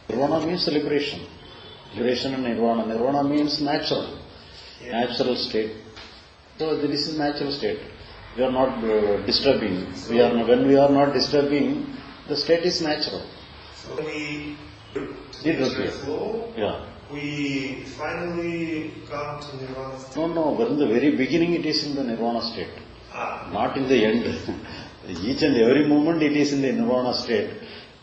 Nirvana means liberation. Liberation and Nirvana. Nirvana means natural. Natural state. So this is natural state. We are not disturbing. When we are not disturbing, the state is natural. So we It was here. flow. Yeah. We finally come to Nirvana state. No. But in the very beginning, it is in the Nirvana state. Not in the end. Each and every moment, it is in the Nirvana state.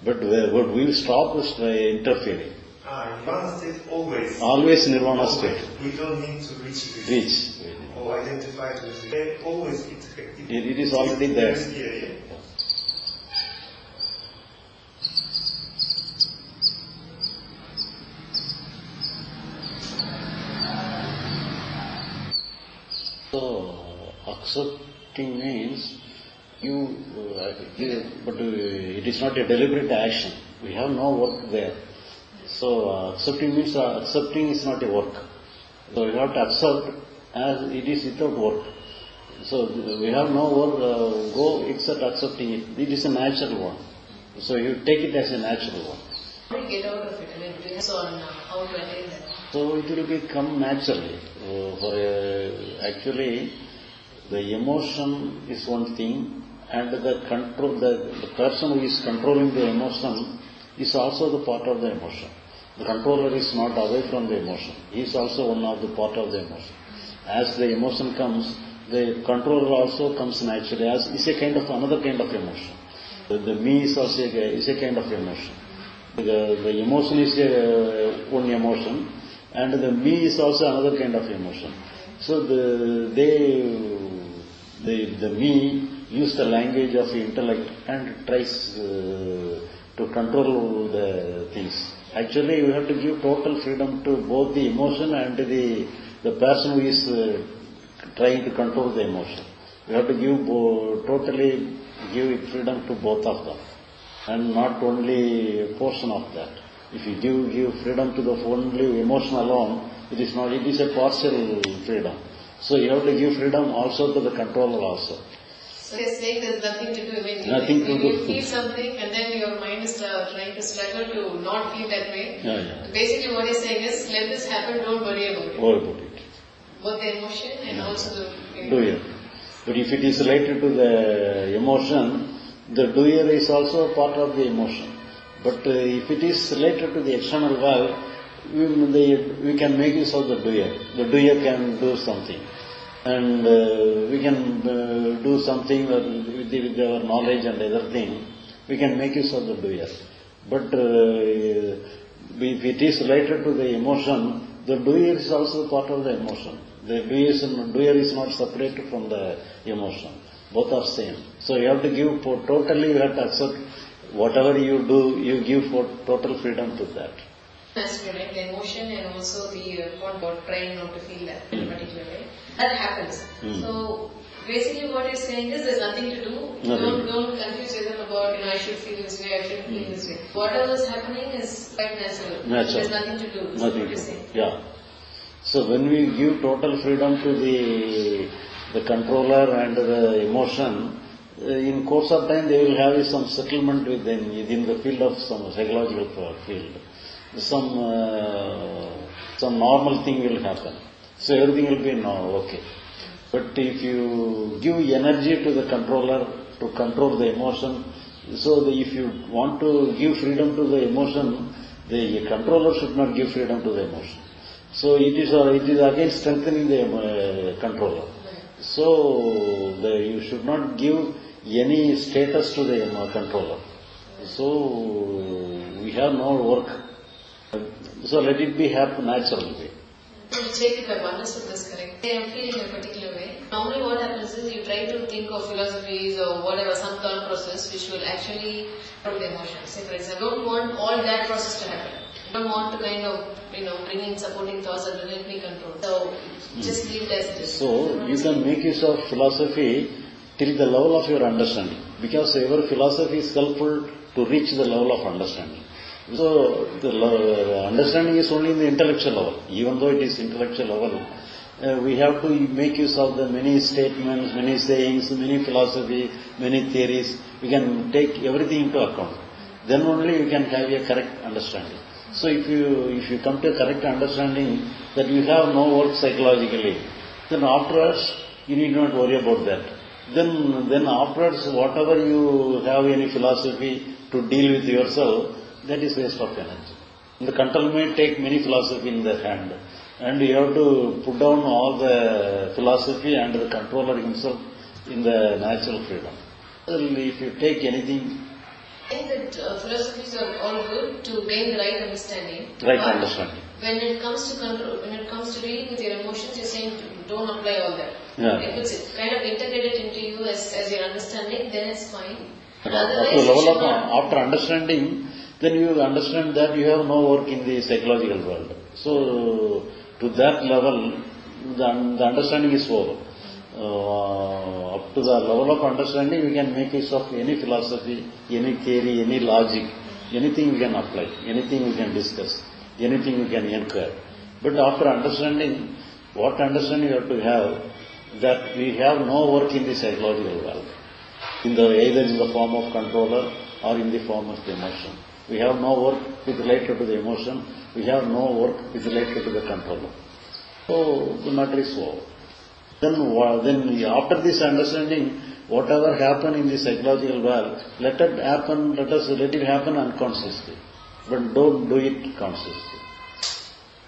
But what we will stop is interfering. Nirvana state always. Always Nirvana state. We don't need to reach this. Reach. Or identify with it. Always It is already there. Yeah. So, accepting means but it is not a deliberate action. We have no work there. So, accepting means accepting is not a work. So, we have to accept as it is without work. So, we have no work, go except accepting it. It is a natural one. So, you take it as a natural one. How do you get out of it? I mean, do you have on how to attain that? So it will become naturally. Actually, the emotion is one thing, and the person who is controlling the emotion is also the part of the emotion. The controller is not away from the emotion. He is also one of the part of the emotion. As the emotion comes, the controller also comes naturally as is a kind of another kind of emotion. The me is also a kind of emotion. The emotion is one emotion, and the me is also another kind of emotion. So the me use the language of intellect and tries to control the things. Actually, you have to give total freedom to both the emotion and the person who is trying to control the emotion. You have to give totally give freedom to both of them, and not only a portion of that. If you give freedom to the only emotion alone, it is not. It is a partial freedom. So you have to give freedom also to the controller also. So you're saying there's nothing to do. I mean, Nothing to do. You feel something and then your mind is trying to struggle to not feel that way. Yeah. Basically what you're saying is, let this happen, don't worry about it. Worry about it. Both the emotion and also the... Doer. But if it is related to the emotion, the doer is also a part of the emotion. But if it is related to the external world, we can make use of the doer. The doer can do something. And we can do something with our knowledge and other thing. We can make use of the doer. But if it is related to the emotion, the doer is also part of the emotion. The doer is not separate from the emotion. Both are same. So you have to give totally, you have to accept whatever you do, you give for total freedom to that. That's right, the emotion and also the point about trying not to feel that in a particular way. That happens. So basically what you're saying is there's nothing to do. Don't confuse yourself about, I should feel this way, I should feel this way. Whatever is happening is quite natural. There's nothing to do. That's what you're saying. Yeah. So when we give total freedom to the controller and the emotion, in course of time they will have some settlement within the field of some psychological field. Some normal thing will happen. So everything will be okay. But if you give energy to the controller to control the emotion, so if you want to give freedom to the emotion, the controller should not give freedom to the emotion. So it is again strengthening the controller. So you should not give any status to the controller. So we have no work. So let it be happen naturally. Check if I've understood this correctly. I am feeling a particular way. Normally what happens is you try to think of philosophies or whatever, some thought process which will actually control the emotions. Say for example, I don't want all that process to happen. I don't want to kind of, bring in supporting thoughts that will help me control. So just leave it as it is. So you can make use of philosophy till the level of your understanding. Because your philosophy is helpful to reach the level of understanding. So the understanding is only in the intellectual level. Even though it is intellectual level, we have to make use of the many statements, many sayings, many philosophy, many theories. We can take everything into account. Then only we can have a correct understanding. So if you come to a correct understanding that you have no work psychologically, then afterwards you need not worry about that. Then afterwards, whatever you have any philosophy to deal with yourself, that is waste of energy. The control may take many philosophy in their hand, and you have to put down all the philosophy and the controller himself in the natural freedom. If you take anything, I think that philosophies are all good to gain the right understanding. Right understanding. When it comes to control, when it comes to dealing with your emotions, you're saying don't apply all that. Yeah. If it's kind of integrated into you as your understanding, then it's fine. But Otherwise, at the you level should of not. after understanding, then you understand that you have no work in the psychological world. So to that level, the understanding is over. Up to the level of understanding, we can make use of any philosophy, any theory, any logic, anything we can apply, anything we can discuss, anything we can inquire. But after understanding, what understanding you have to have, that we have no work in the psychological world, either in the form of controller or in the form of the emotion. We have no work with related to the emotion, we have no work with related to the controller. So the matter is over. Then after this understanding, whatever happen in the psychological world, let it happen unconsciously, but don't do it consciously.